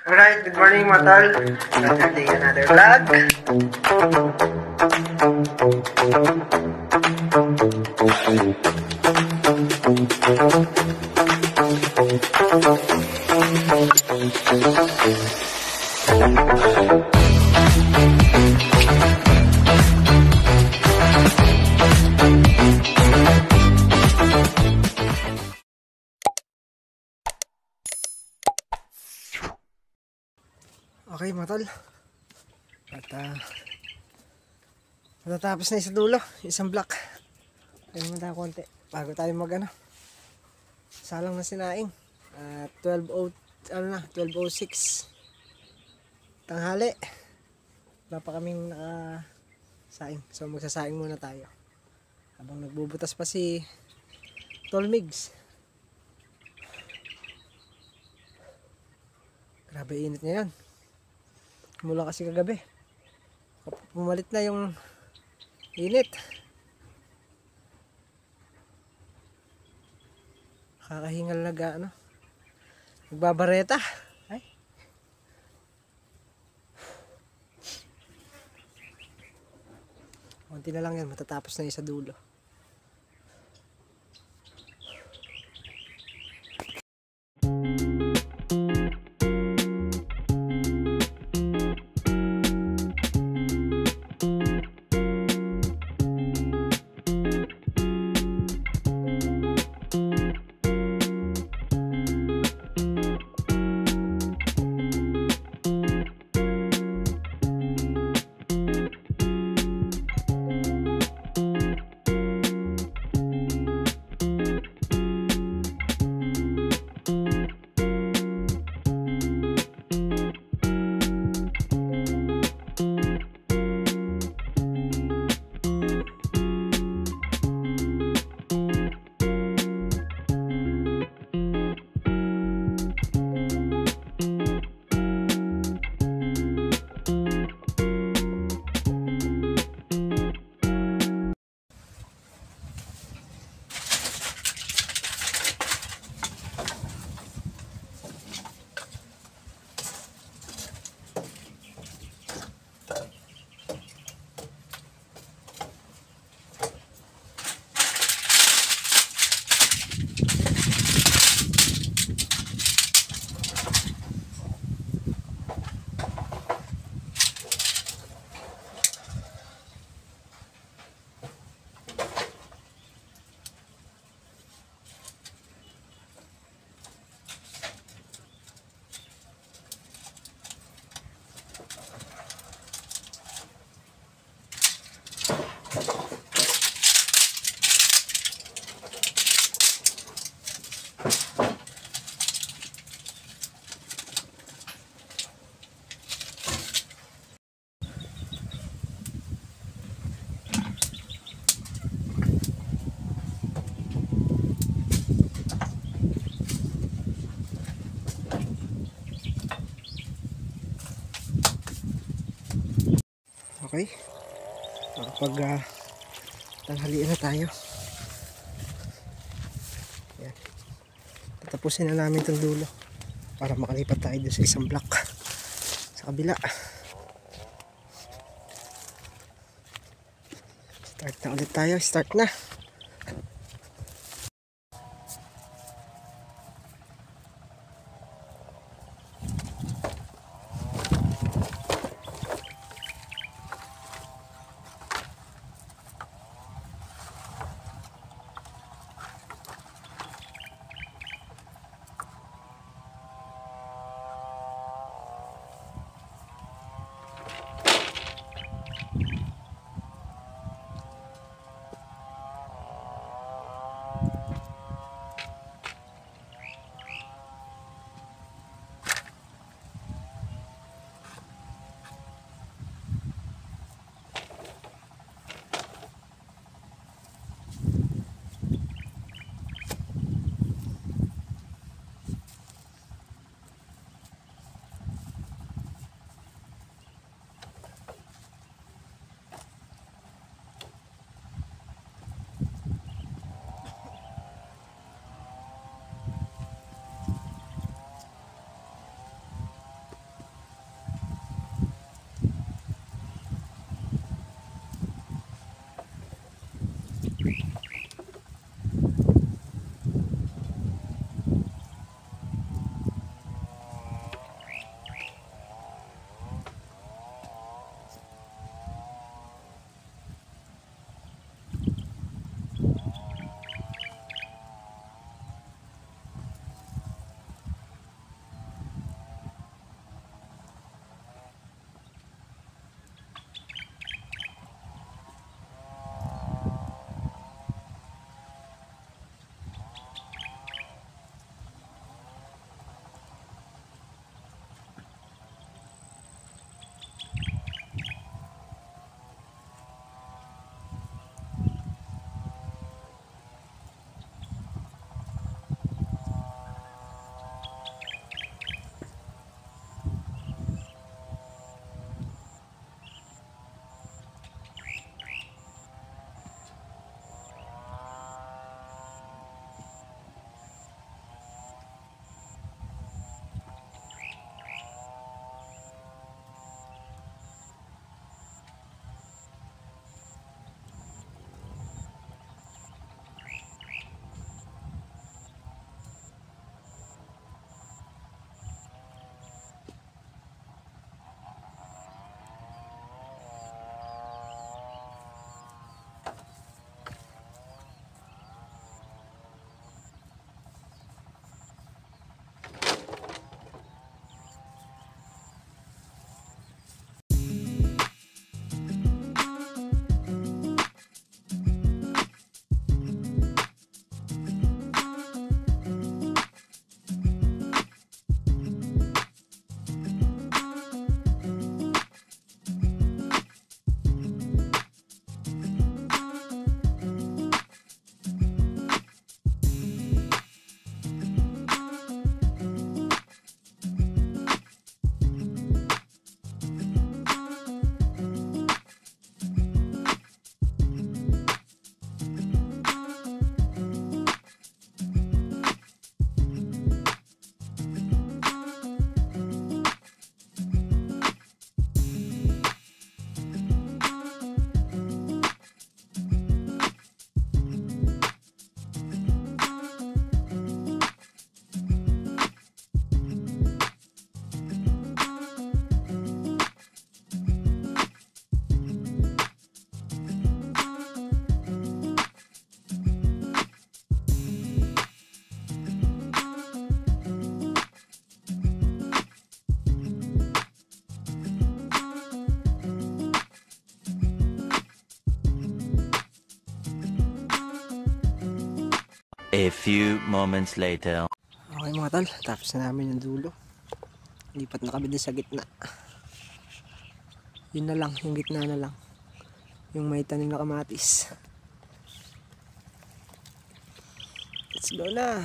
Alright, good morning mga tol. Another vlog. Okay mga tol. At matatapos na sa dulo, isang block. Kaya naman tayo konti bago tayo salang na sinaing. 12:06 tanghali. Wala pa kaming nakasaing. So magsasaing muna tayo habang nagbubutas pa si Tol Migs. Grabe init ngayon. Mula kasi kagabi pumalit na yung init. Kakahingal nagbabareta. Ay, konti na lang yan, matatapos na yung sa dulo. Okay, makapag tanghalian na tayo. Yan. Tatapusin na namin itong dulo para makalipat tayo doon sa isang block sa kabila. Start na ulit tayo, start na. A few moments later. Okay mga tol, tapos na namin yung dulo. Lipat na kami din sa gitna. Yun na lang, yung gitna na lang. Yung may tanim na kamatis. Let's go na.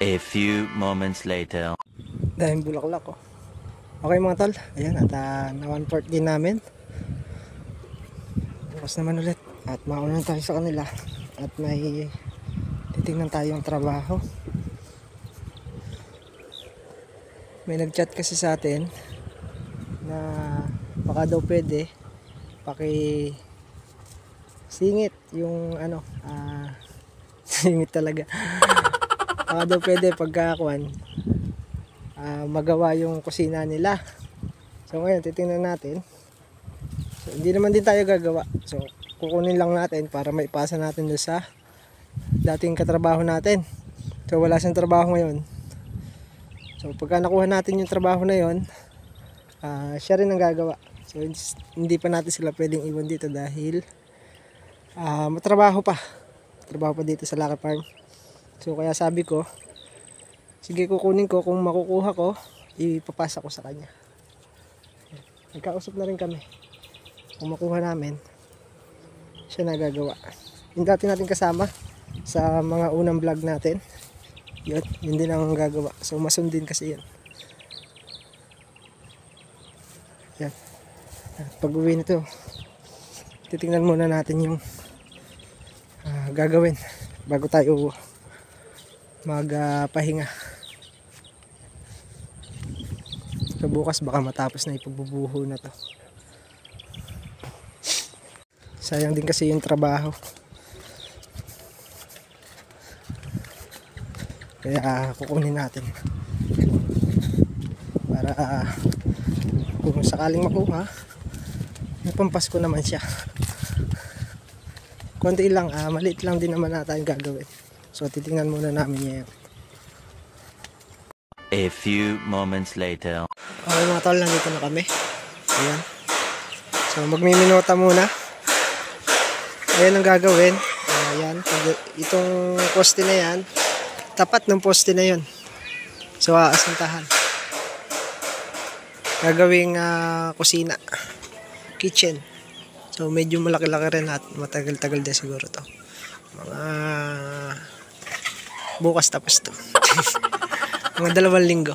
A few moments later. Dahil bulaklak oh. Okay mga tol, ayan at na 1/4 din namin. Bukas naman ulit at mauna tayo sa kanila at may titingnan tayong trabaho. May nagchat kasi sa atin na baka daw pwede singit yung ano, singit talaga. Baka daw pwede pagkakuan magawa yung kusina nila. So ngayon titingnan natin. So hindi naman din tayo gagawa. So kukunin lang natin para maipasa natin doon sa dating katrabaho natin. So wala siyang trabaho ngayon. So pagka nakuha natin yung trabaho na yon, siya rin ang gagawa. So hindi pa natin sila pwedeng iwan dito dahil matrabaho pa. Trabaho pa dito sa Lucky Farm. So kaya sabi ko, sige kukunin ko, kung makukuha ko, ipapasa ko sa kanya. Nagkausap na rin kami. Kung makuha namin, siya nagagawa. Yung dati natin kasama sa mga unang vlog natin, yun din ang gagawa. So masundin kasi yan. Yan. Pag uwi nito, titingnan muna natin yung gagawin bago tayo magpahinga. So bukas baka matapos na ipagbubuho na to. Sayang din kasi yung trabaho. Kaya kukunin natin. Para kung sakaling makuha, may pampasko naman siya. Konti lang, maliit lang din naman natin gagawin. So titingnan muna namin yan. A few moments later. Okay mga tol, nandito na kami. Ayan. So magmiminota muna. Ayan ang gagawin. Ayan. Itong poste na yan, tapat ng poste na yun. So aasintahan. Gagawing kusina. Kitchen. So medyo malaki-laki rin at matagal-tagal din siguro to. Mga bukas tapos to. Mga 2 linggo.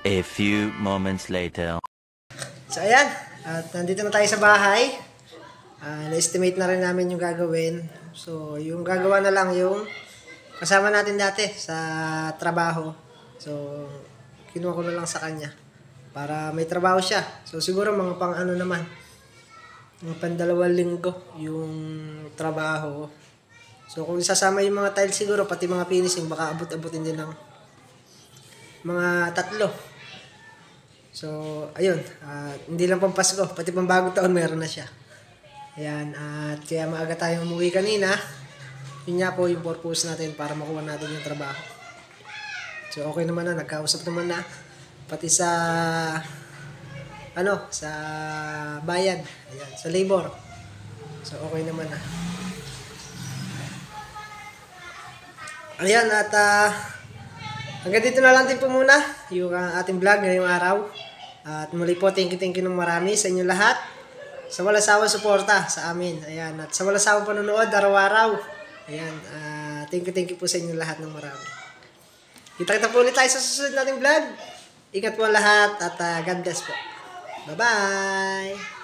A few moments later. So ayan, at nandito na tayo sa bahay. Na-estimate na rin namin yung gagawin. So yung gagawa na lang yung kasama natin dati sa trabaho. So kinuha ko na lang sa kanya para may trabaho siya. So siguro mga pang ano naman, mga pang 2 linggo yung trabaho. So kung isasama yung mga tiles siguro, pati mga finishing, baka abot-abutin din ng mga 3. So ayun, hindi lang pang Pasko, pati pang bagong taon meron na siya. Ayan, at kaya maaga tayong umuwi kanina. Yun nga po yung purpose natin para makuha natin yung trabaho. So okay naman na, nagkausap naman na pati sa sa bayad, ayan, sa labor. So okay naman na. Ayan, at hanggang dito na lang din po muna yung ating vlog ngayong araw. At muli po, thank you ng marami sa inyo lahat. Sa walang sawang suporta sa amin. Ayan, at sa walang sawang panonood araw-araw. Ayan, thank you po sa inyo lahat ng marami. Kita-kita po ulit tayo sa susunod nating vlog. Ingat po lahat at God bless po. Bye-bye!